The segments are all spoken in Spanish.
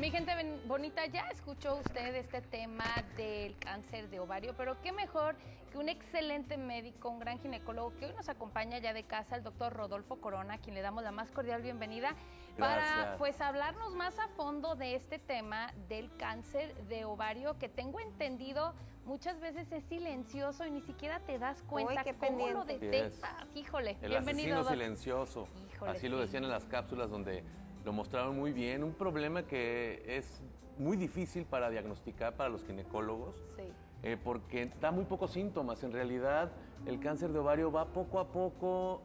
Mi gente bonita, ya escuchó usted este tema del cáncer de ovario, pero qué mejor que un excelente médico, un gran ginecólogo que hoy nos acompaña ya de casa, el doctor Rodolfo Corona, a quien le damos la más cordial bienvenida. Para pues hablarnos más a fondo de este tema del cáncer de ovario, que tengo entendido muchas veces es silencioso y ni siquiera te das cuenta cómo lo detectas. Híjole, el bienvenido. Asesino silencioso. Híjole, así lo decían en las cápsulas donde lo mostraron muy bien. Un problema que es muy difícil para diagnosticar para los ginecólogos. Sí. Porque da muy pocos síntomas. En realidad, el cáncer de ovario va poco a poco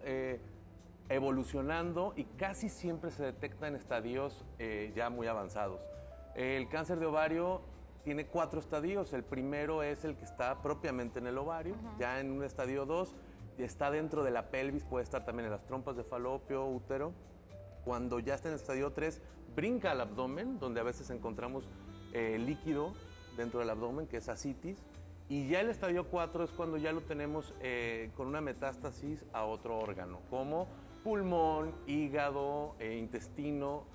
evolucionando y casi siempre se detecta en estadios ya muy avanzados. El cáncer de ovario tiene 4 estadios. El primero es el que está propiamente en el ovario, ya en un estadio 2, está dentro de la pelvis, puede estar también en las trompas de falopio, útero. Cuando ya está en el estadio 3, brinca al abdomen, donde a veces encontramos líquido dentro del abdomen, que es ascitis. Y ya el estadio 4 es cuando ya lo tenemos con una metástasis a otro órgano, como pulmón, hígado, intestino.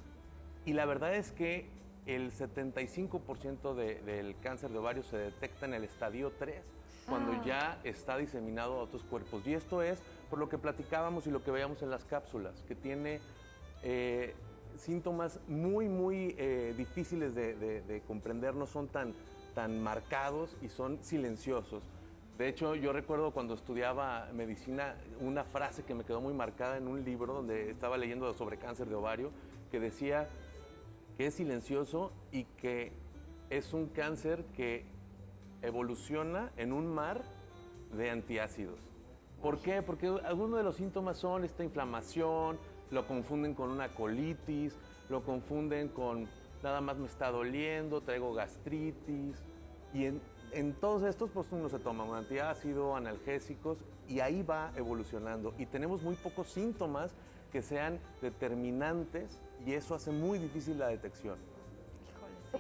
Y la verdad es que el 75% del cáncer de ovario se detecta en el estadio 3, cuando ya está diseminado a otros cuerpos. Y esto es por lo que platicábamos y lo que veíamos en las cápsulas, que tiene síntomas muy difíciles de comprender, no son tan marcados y son silenciosos. De hecho, yo recuerdo cuando estudiaba medicina una frase que me quedó muy marcada en un libro donde estaba leyendo sobre cáncer de ovario, que decía que es silencioso y que es un cáncer que evoluciona en un mar de antiácidos. ¿Por qué? Porque algunos de los síntomas son esta inflamación, lo confunden con una colitis, lo confunden con nada más me está doliendo, traigo gastritis. Y en todos estos, pues uno se toma un antiácido, analgésicos, y ahí va evolucionando. Y tenemos muy pocos síntomas que sean determinantes y eso hace muy difícil la detección.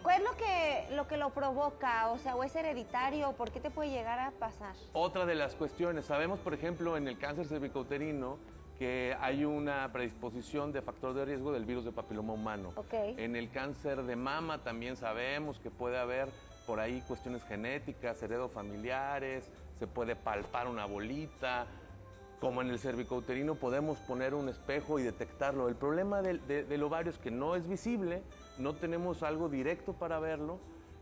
¿Cuál es lo que lo provoca? O sea, ¿o es hereditario? ¿Por qué te puede llegar a pasar? Otra de las cuestiones, sabemos, por ejemplo, en el cáncer cervicouterino, que hay una predisposición de factor de riesgo del virus de papiloma humano. En el cáncer de mama también sabemos que puede haber por ahí cuestiones genéticas, heredofamiliares, se puede palpar una bolita. Como en el cervicouterino podemos poner un espejo y detectarlo. El problema del ovario es que no es visible, no tenemos algo directo para verlo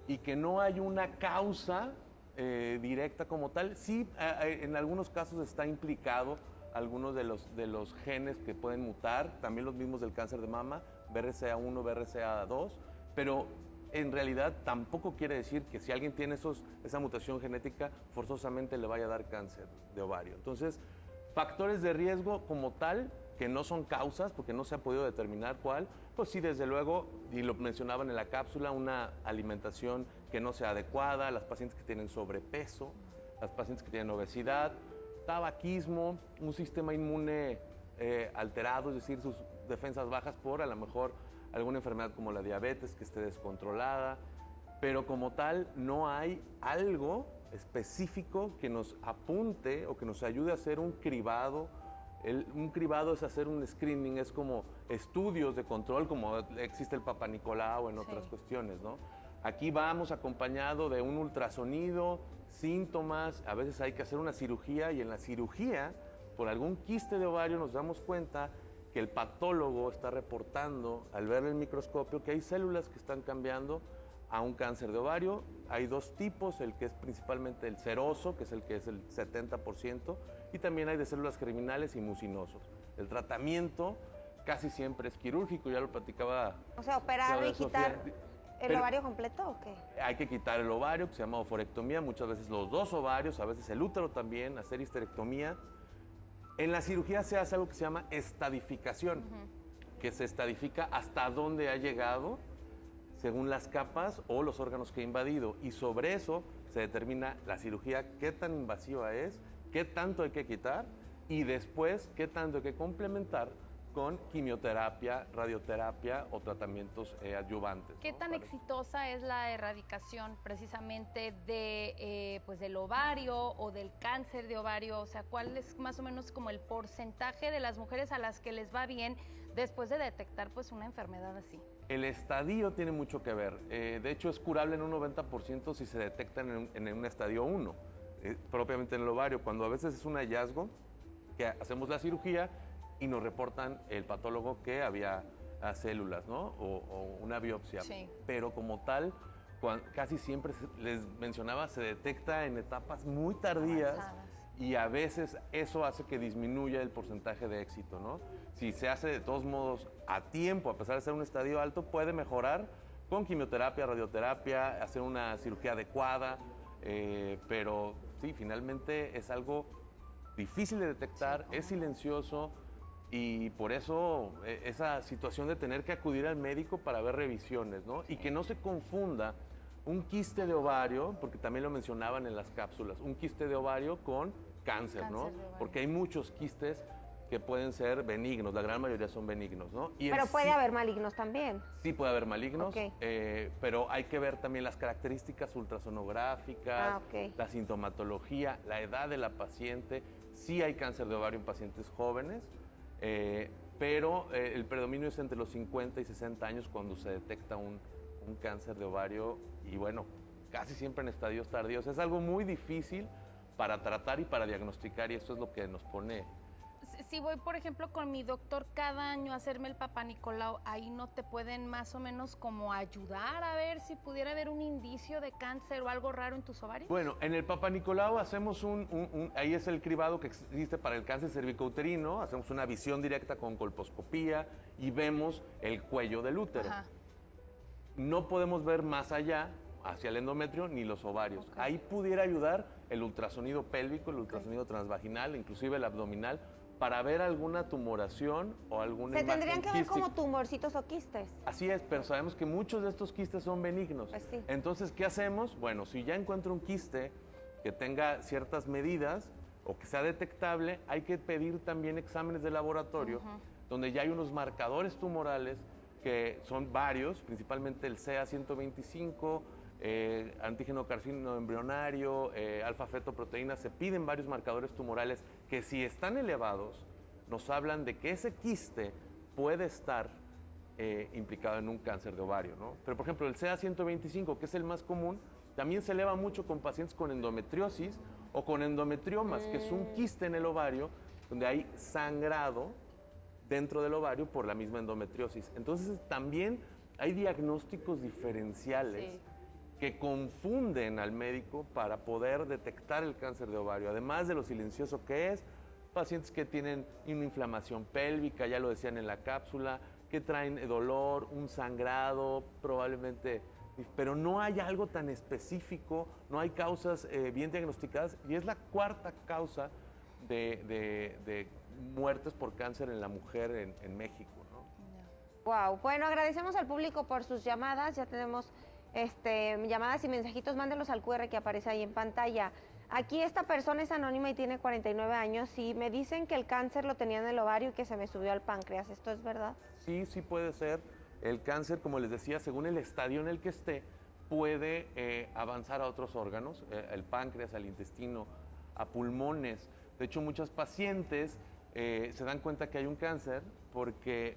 y que no hay una causa directa como tal. Sí, en algunos casos está implicado algunos de los genes que pueden mutar, también los mismos del cáncer de mama, BRCA1, BRCA2, pero en realidad tampoco quiere decir que si alguien tiene esa mutación genética, forzosamente le vaya a dar cáncer de ovario. Entonces, factores de riesgo como tal, que no son causas, porque no se ha podido determinar cuál, pues sí, desde luego, y lo mencionaban en la cápsula, una alimentación que no sea adecuada, las pacientes que tienen sobrepeso, las pacientes que tienen obesidad, tabaquismo, un sistema inmune alterado, es decir, sus defensas bajas por a lo mejor alguna enfermedad como la diabetes que esté descontrolada, pero como tal no hay algo específico que nos apunte o que nos ayude a hacer un cribado. Un cribado es hacer un screening, es como estudios de control, como existe el Papa Nicolau en otras cuestiones, ¿no? Aquí vamos acompañado de un ultrasonido, síntomas, a veces hay que hacer una cirugía y en la cirugía, por algún quiste de ovario, nos damos cuenta que el patólogo está reportando al ver el microscopio que hay células que están cambiando a un cáncer de ovario. Hay 2 tipos, el que es principalmente el seroso, que es el 70%, y también hay de células germinales y mucinosos. El tratamiento casi siempre es quirúrgico, ya lo platicaba. O sea, operar y quitar el ovario completo o qué? Hay que quitar el ovario, que se llama oforectomía, muchas veces los 2 ovarios, a veces el útero también, hacer histerectomía. En la cirugía se hace algo que se llama estadificación, que se estadifica hasta dónde ha llegado según las capas o los órganos que ha invadido. Y sobre eso se determina la cirugía, qué tan invasiva es, qué tanto hay que quitar y después qué tanto hay que complementar con quimioterapia, radioterapia o tratamientos adyuvantes. ¿Qué tan exitosa es la erradicación precisamente del ovario o del cáncer de ovario? O sea, ¿cuál es más o menos como el porcentaje de las mujeres a las que les va bien después de detectar pues una enfermedad así? El estadio tiene mucho que ver. De hecho, es curable en un 90% si se detecta en un estadio 1, propiamente en el ovario. Cuando a veces es un hallazgo, que hacemos la cirugía y nos reportan el patólogo que había células, ¿no? O una biopsia. Sí. Pero como tal, casi siempre, les mencionaba, se detecta en etapas muy tardías. Avanzadas. Y a veces eso hace que disminuya el porcentaje de éxito, ¿no? Si se hace de todos modos a tiempo, a pesar de ser un estadio alto, puede mejorar con quimioterapia, radioterapia, hacer una cirugía adecuada, pero sí, finalmente es algo difícil de detectar, es silencioso y por eso esa situación de tener que acudir al médico para ver revisiones, ¿no? Y que no se confunda un quiste de ovario, porque también lo mencionaban en las cápsulas, un quiste de ovario con cáncer, ¿no? Porque hay muchos quistes que pueden ser benignos, la gran mayoría son benignos, ¿no? Pero puede haber malignos también. Sí puede haber malignos, Ok. pero hay que ver también las características ultrasonográficas, la sintomatología, la edad de la paciente. Sí hay cáncer de ovario en pacientes jóvenes, pero el predominio es entre los 50 y 60 años cuando se detecta un cáncer de ovario y bueno, casi siempre en estadios tardíos. Es algo muy difícil para tratar y para diagnosticar y eso es lo que nos pone. Si voy, por ejemplo, con mi doctor cada año a hacerme el Papá Nicolau, ahí no te pueden más o menos como ayudar a ver si pudiera haber un indicio de cáncer o algo raro en tus ovarios. Bueno, en el Papá Nicolau hacemos ahí es el cribado que existe para el cáncer cervicouterino, hacemos una visión directa con colposcopía y vemos el cuello del útero. Ajá. No podemos ver más allá, hacia el endometrio, ni los ovarios. Okay. Ahí pudiera ayudar el ultrasonido pélvico, el ultrasonido transvaginal, inclusive el abdominal, para ver alguna tumoración o alguna Se imagen tendrían que ver quística. como tumorcitos o quistes. Así es, pero sabemos que muchos de estos quistes son benignos. Pues sí. Entonces, ¿qué hacemos? Bueno, si ya encuentro un quiste que tenga ciertas medidas o que sea detectable, hay que pedir también exámenes de laboratorio, donde ya hay unos marcadores tumorales que son varios, principalmente el CA125, antígeno carcino embrionario, alfa-fetoproteína, se piden varios marcadores tumorales que si están elevados nos hablan de que ese quiste puede estar implicado en un cáncer de ovario, ¿no? Pero por ejemplo el CA125, que es el más común, también se eleva mucho con pacientes con endometriosis o con endometriomas, que es un quiste en el ovario donde hay sangrado dentro del ovario por la misma endometriosis. Entonces también hay diagnósticos diferenciales que confunden al médico para poder detectar el cáncer de ovario, además de lo silencioso que es, pacientes que tienen una inflamación pélvica, ya lo decían en la cápsula, que traen dolor, un sangrado, probablemente, pero no hay algo tan específico, no hay causas bien diagnosticadas y es la cuarta causa de muertes por cáncer en la mujer en México, ¿no? Wow, bueno, agradecemos al público por sus llamadas, ya tenemos llamadas y mensajitos, mándenlos al QR que aparece ahí en pantalla. Aquí esta persona es anónima y tiene 49 años y me dicen que el cáncer lo tenía en el ovario y que se me subió al páncreas, ¿esto es verdad? Sí, sí puede ser. El cáncer, como les decía, según el estadio en el que esté, puede avanzar a otros órganos, al páncreas, al intestino, a pulmones. De hecho, muchos pacientes se dan cuenta que hay un cáncer porque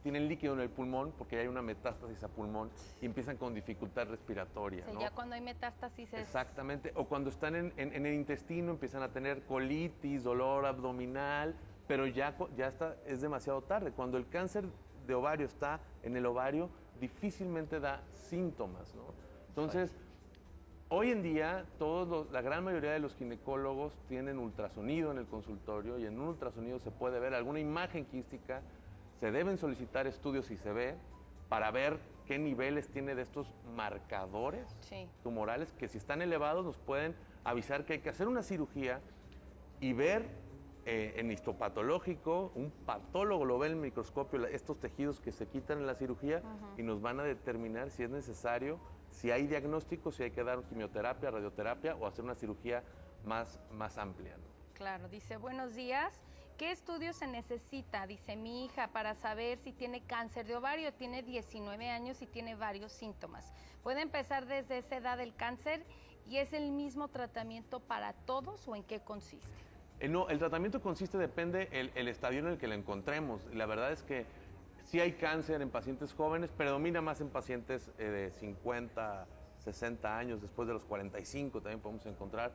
tienen líquido en el pulmón, porque hay una metástasis a pulmón y empiezan con dificultad respiratoria. O sea, ¿no? ya cuando hay metástasis es... Exactamente, o cuando están en el intestino empiezan a tener colitis, dolor abdominal, pero ya es demasiado tarde. Cuando el cáncer de ovario está en el ovario, difícilmente da síntomas, ¿no? Entonces, hoy en día, la gran mayoría de los ginecólogos tienen ultrasonido en el consultorio y en un ultrasonido se puede ver alguna imagen quística. Se deben solicitar estudios si se ve para ver qué niveles tiene de estos marcadores tumorales que si están elevados nos pueden avisar que hay que hacer una cirugía y ver en histopatológico, un patólogo lo ve en el microscopio, estos tejidos que se quitan en la cirugía y nos van a determinar si es necesario, si hay diagnóstico, si hay que dar quimioterapia, radioterapia o hacer una cirugía más amplia, ¿no? Claro, dice, buenos días. ¿Qué estudios se necesita? Dice mi hija, para saber si tiene cáncer de ovario. Tiene 19 años y tiene varios síntomas. ¿Puede empezar desde esa edad el cáncer y es el mismo tratamiento para todos o en qué consiste? No, el tratamiento depende el estadio en el que lo encontremos. La verdad es que sí hay cáncer en pacientes jóvenes, predomina más en pacientes de 50, 60 años, después de los 45 también podemos encontrar,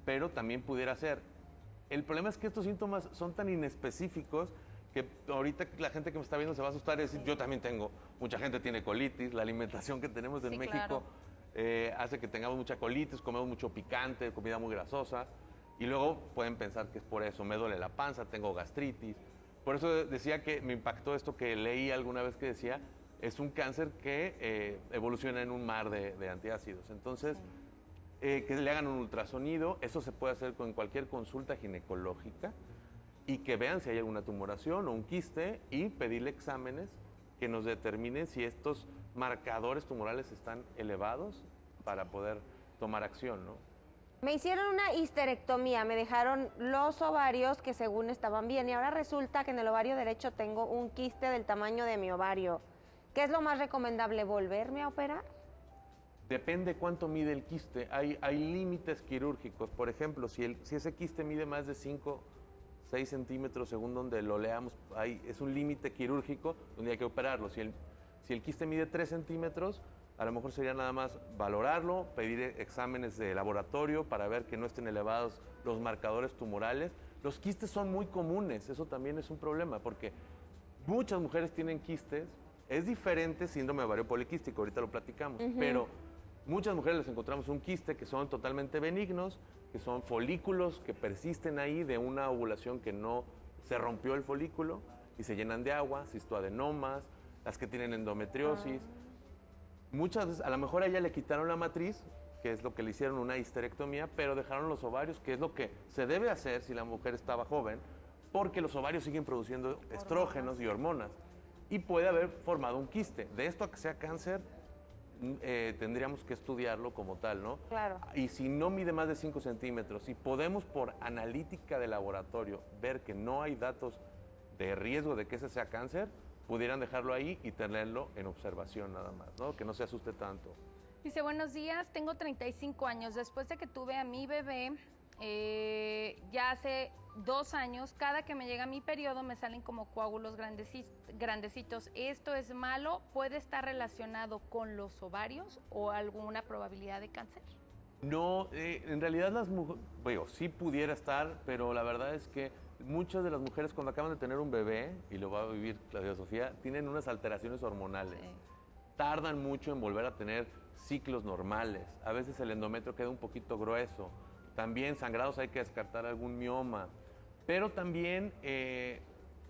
pero también pudiera ser. El problema es que estos síntomas son tan inespecíficos que ahorita la gente que me está viendo se va a asustar y decir, yo también tengo, mucha gente tiene colitis, la alimentación que tenemos en México hace que tengamos mucha colitis, comemos mucho picante, comida muy grasosa, y luego pueden pensar que es por eso, me duele la panza, tengo gastritis. Por eso decía que me impactó esto que leí alguna vez que decía, es un cáncer que evoluciona en un mar de antiácidos. Entonces, que le hagan un ultrasonido, eso se puede hacer con cualquier consulta ginecológica y que vean si hay alguna tumoración o un quiste y pedirle exámenes que nos determinen si estos marcadores tumorales están elevados para poder tomar acción, ¿no? Me hicieron una histerectomía, me dejaron los ovarios que según estaban bien y ahora resulta que en el ovario derecho tengo un quiste del tamaño de mi ovario. ¿Qué es lo más recomendable? ¿Volverme a operar? Depende cuánto mide el quiste. Hay límites quirúrgicos. Por ejemplo, si ese quiste mide más de 5, 6 centímetros, según donde lo leamos, es un límite quirúrgico donde hay que operarlo. Si el quiste mide 3 centímetros, a lo mejor sería nada más valorarlo, pedir exámenes de laboratorio para ver que no estén elevados los marcadores tumorales. Los quistes son muy comunes, eso también es un problema, porque muchas mujeres tienen quistes. Es diferente síndrome de ovario poliquístico, ahorita lo platicamos, pero muchas mujeres les encontramos un quiste que son totalmente benignos, que son folículos que persisten ahí de una ovulación que no se rompió el folículo y se llenan de agua, cistoadenomas, las que tienen endometriosis. Muchas veces, a lo mejor a ella le quitaron la matriz, que es lo que le hicieron una histerectomía, pero dejaron los ovarios, que es lo que se debe hacer si la mujer estaba joven, porque los ovarios siguen produciendo estrógenos y hormonas. Y puede haber formado un quiste. De esto a que sea cáncer, tendríamos que estudiarlo como tal, ¿no? Claro. Y si no mide más de 5 centímetros, si podemos por analítica de laboratorio ver que no hay datos de riesgo de que ese sea cáncer, pudieran dejarlo ahí y tenerlo en observación nada más, ¿no? Que no se asuste tanto. Dice, buenos días, tengo 35 años. Después de que tuve a mi bebé, ya hace 2 años, cada que me llega mi periodo me salen como coágulos grandecitos. ¿Esto es malo? ¿Puede estar relacionado con los ovarios o alguna probabilidad de cáncer? No, en realidad las mujeres, bueno, sí pudiera estar, pero la verdad es que muchas de las mujeres cuando acaban de tener un bebé, y lo va a vivir Claudia Sofía, tienen unas alteraciones hormonales. Sí. Tardan mucho en volver a tener ciclos normales. A veces el endometrio queda un poquito grueso. También sangrados hay que descartar algún mioma. Pero también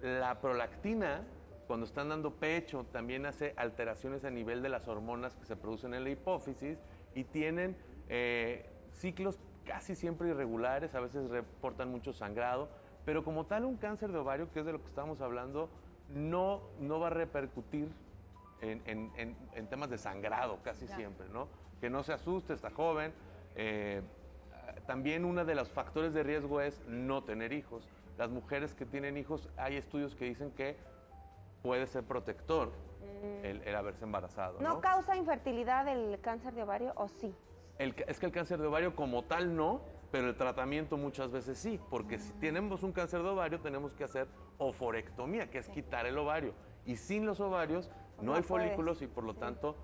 la prolactina, cuando están dando pecho, también hace alteraciones a nivel de las hormonas que se producen en la hipófisis y tienen ciclos casi siempre irregulares, a veces reportan mucho sangrado, pero como tal un cáncer de ovario, que es de lo que estamos hablando, no va a repercutir en temas de sangrado casi siempre, ¿no? Que no se asuste, está joven. También uno de los factores de riesgo es no tener hijos. Las mujeres que tienen hijos, hay estudios que dicen que puede ser protector el haberse embarazado. ¿No causa infertilidad el cáncer de ovario o sí? Es que el cáncer de ovario como tal no, pero el tratamiento muchas veces sí, porque si tenemos un cáncer de ovario tenemos que hacer oforectomía, que es quitar el ovario. Y sin los ovarios no hay folículos y por lo tanto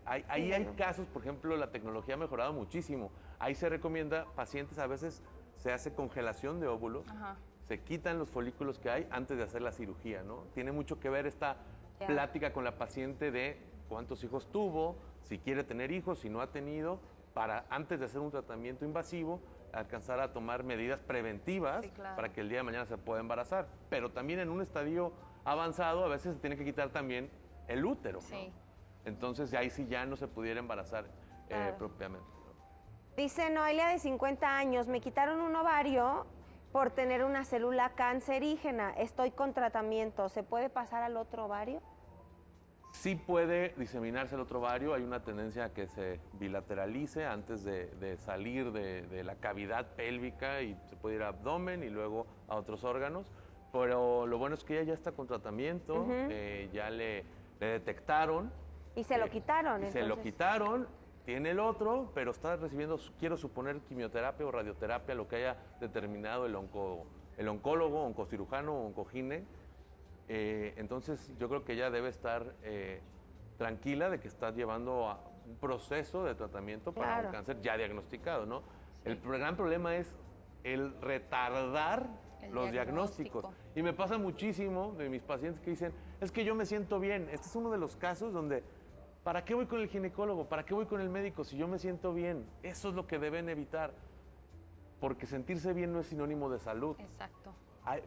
hay casos, por ejemplo, la tecnología ha mejorado muchísimo. Ahí se recomienda, pacientes a veces se hace congelación de óvulos, se quitan los folículos que hay antes de hacer la cirugía, ¿no? Tiene mucho que ver esta plática con la paciente de cuántos hijos tuvo, si quiere tener hijos, si no ha tenido, para antes de hacer un tratamiento invasivo, alcanzar a tomar medidas preventivas para que el día de mañana se pueda embarazar. Pero también en un estadio avanzado a veces se tiene que quitar también el útero, ¿no? Entonces ahí sí ya no se pudiera embarazar propiamente, ¿no? Dice Noelia de 50 años, me quitaron un ovario por tener una célula cancerígena, estoy con tratamiento, ¿se puede pasar al otro ovario? Sí puede diseminarse el otro ovario, hay una tendencia a que se bilateralice antes de salir de la cavidad pélvica y se puede ir a abdomen y luego a otros órganos, pero lo bueno es que ella ya está con tratamiento, ya le detectaron. Y se lo quitaron. Se lo quitaron, tiene el otro, pero está recibiendo, quiero suponer, quimioterapia o radioterapia, lo que haya determinado el oncólogo, oncocirujano o oncogine. Entonces, yo creo que ella debe estar tranquila de que está llevando a un proceso de tratamiento para un cáncer ya diagnosticado, ¿no? Sí. El gran problema es el retardar los diagnósticos. Y me pasa muchísimo de mis pacientes que dicen, es que yo me siento bien. Este es uno de los casos donde, ¿para qué voy con el ginecólogo? ¿Para qué voy con el médico si yo me siento bien? Eso es lo que deben evitar, porque sentirse bien no es sinónimo de salud. Exacto.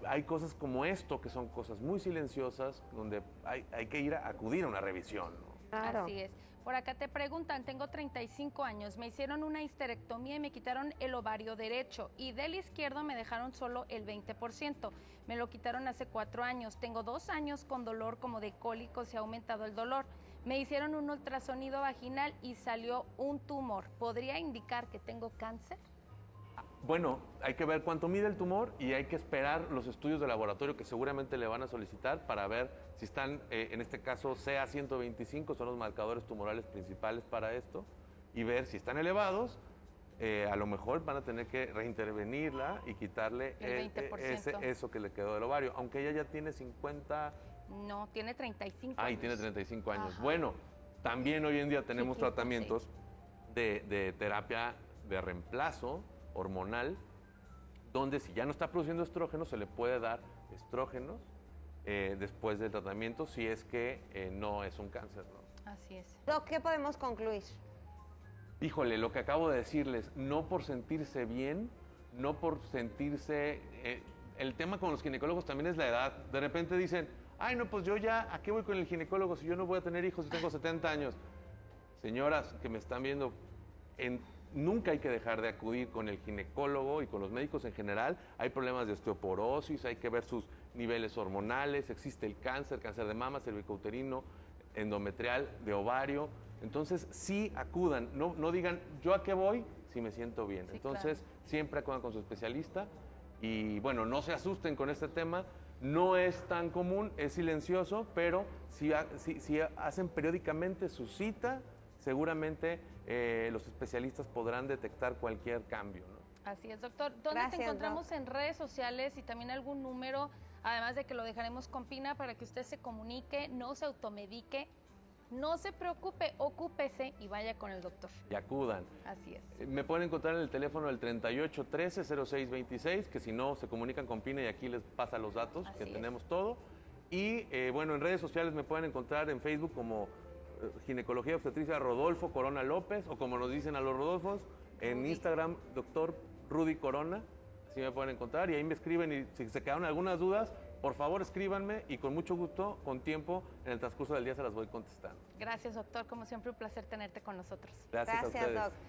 Hay cosas como esto, que son cosas muy silenciosas, donde hay que ir a acudir a una revisión, ¿no? Claro. Así es. Por acá te preguntan, tengo 35 años, me hicieron una histerectomía y me quitaron el ovario derecho y del izquierdo me dejaron solo el 20%. Me lo quitaron hace 4 años. Tengo 2 años con dolor como de cólicos y ha aumentado el dolor. Me hicieron un ultrasonido vaginal y salió un tumor. ¿Podría indicar que tengo cáncer? Bueno, hay que ver cuánto mide el tumor y hay que esperar los estudios de laboratorio que seguramente le van a solicitar para ver si están, en este caso, CA125, son los marcadores tumorales principales para esto, y ver si están elevados, a lo mejor van a tener que reintervenirla y quitarle eso que le quedó del ovario, aunque ella ya tiene 50... No, tiene 35 años. Ah, y tiene 35 años. Ajá. Bueno, también hoy en día tenemos Chiquito, tratamientos de terapia de reemplazo hormonal, donde si ya no está produciendo estrógenos, se le puede dar estrógenos después del tratamiento, si es que no es un cáncer, ¿no? Así es. Doc, ¿qué podemos concluir? Híjole, lo que acabo de decirles, no por sentirse bien, no por sentirse... el tema con los ginecólogos también es la edad. De repente dicen, ay, no, pues yo ya, ¿a qué voy con el ginecólogo si yo no voy a tener hijos y tengo 70 años? Señoras que me están viendo, nunca hay que dejar de acudir con el ginecólogo y con los médicos en general. Hay problemas de osteoporosis, hay que ver sus niveles hormonales, existe el cáncer de mama, cervicouterino, endometrial, de ovario. Entonces, sí acudan, no digan, ¿yo a qué voy? Si me siento bien. Sí, entonces, claro. siempre acudan con su especialista y, bueno, no se asusten con este tema. No es tan común, es silencioso, pero si hacen periódicamente su cita, seguramente los especialistas podrán detectar cualquier cambio, ¿no? Así es, doctor. ¿Dónde Gracias, te encontramos Doc. en redes sociales y también algún número, además de que lo dejaremos con Pina para que usted se comunique, no se automedique, no se preocupe, ocúpese y vaya con el doctor? Y acudan. Así es. Me pueden encontrar en el teléfono del 3813-0626, que si no, se comunican con Pina y aquí les pasa los datos, Así que es. tenemos todo. Y bueno, en redes sociales me pueden encontrar en Facebook como Ginecología Obstetricia Rodolfo Corona López, o como nos dicen a los Rodolfos, en Rudy. Instagram, doctor Rudy Corona, así me pueden encontrar, y ahí me escriben, y si se quedaron algunas dudas, por favor escríbanme, y con mucho gusto, con tiempo, en el transcurso del día se las voy contestando. Gracias, doctor. Como siempre, un placer tenerte con nosotros. Gracias a ustedes. Doc.